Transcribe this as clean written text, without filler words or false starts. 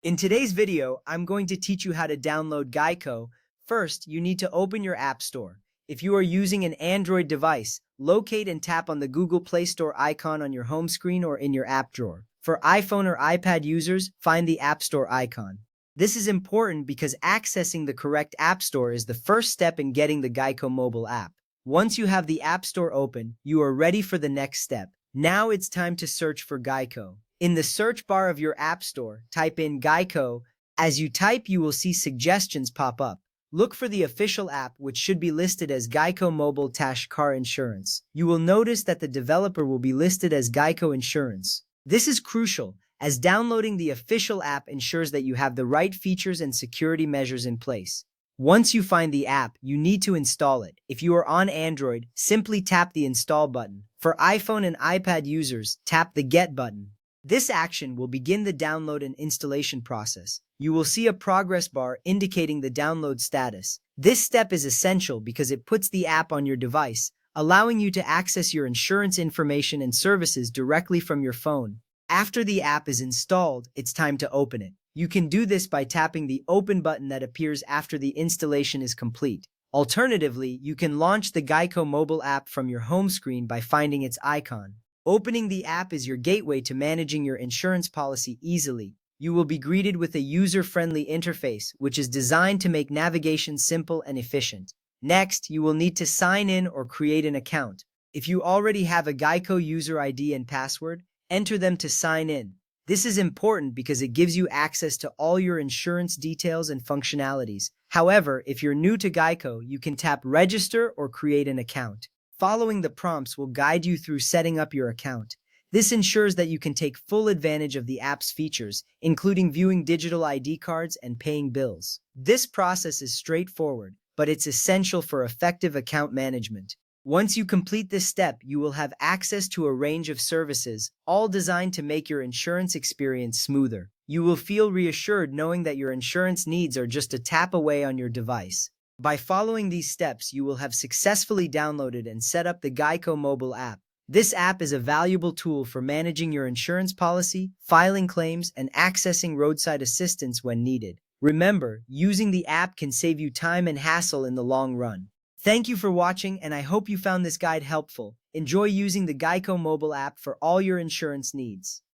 In today's video, I'm going to teach you how to download Geico. First, you need to open your App Store. If you are using an Android device, locate and tap on the Google Play Store icon on your home screen or in your app drawer. For iPhone or iPad users, find the App Store icon. This is important because accessing the correct App Store is the first step in getting the Geico mobile app. Once you have the App Store open, you are ready for the next step. Now it's time to search for Geico. In the search bar of your App Store, type in Geico. As you type, you will see suggestions pop up. Look for the official app, which should be listed as Geico Mobile Car Insurance. You will notice that the developer will be listed as Geico Insurance. This is crucial, as downloading the official app ensures that you have the right features and security measures in place. Once you find the app, you need to install it. If you are on Android, simply tap the Install button. For iPhone and iPad users, tap the Get button. This action will begin the download and installation process. You will see a progress bar indicating the download status. This step is essential because it puts the app on your device, allowing you to access your insurance information and services directly from your phone. After the app is installed, it's time to open it. You can do this by tapping the Open button that appears after the installation is complete. Alternatively, you can launch the Geico mobile app from your home screen by finding its icon. Opening the app is your gateway to managing your insurance policy easily. You will be greeted with a user-friendly interface, which is designed to make navigation simple and efficient. Next, you will need to sign in or create an account. If you already have a Geico user ID and password, enter them to sign in. This is important because it gives you access to all your insurance details and functionalities. However, if you're new to Geico, you can tap Register or create an account. Following the prompts will guide you through setting up your account. This ensures that you can take full advantage of the app's features, including viewing digital ID cards and paying bills. This process is straightforward, but it's essential for effective account management. Once you complete this step, you will have access to a range of services, all designed to make your insurance experience smoother. You will feel reassured knowing that your insurance needs are just a tap away on your device. By following these steps, you will have successfully downloaded and set up the Geico mobile app. This app is a valuable tool for managing your insurance policy, filing claims, and accessing roadside assistance when needed. Remember, using the app can save you time and hassle in the long run. Thank you for watching, and I hope you found this guide helpful. Enjoy using the Geico mobile app for all your insurance needs.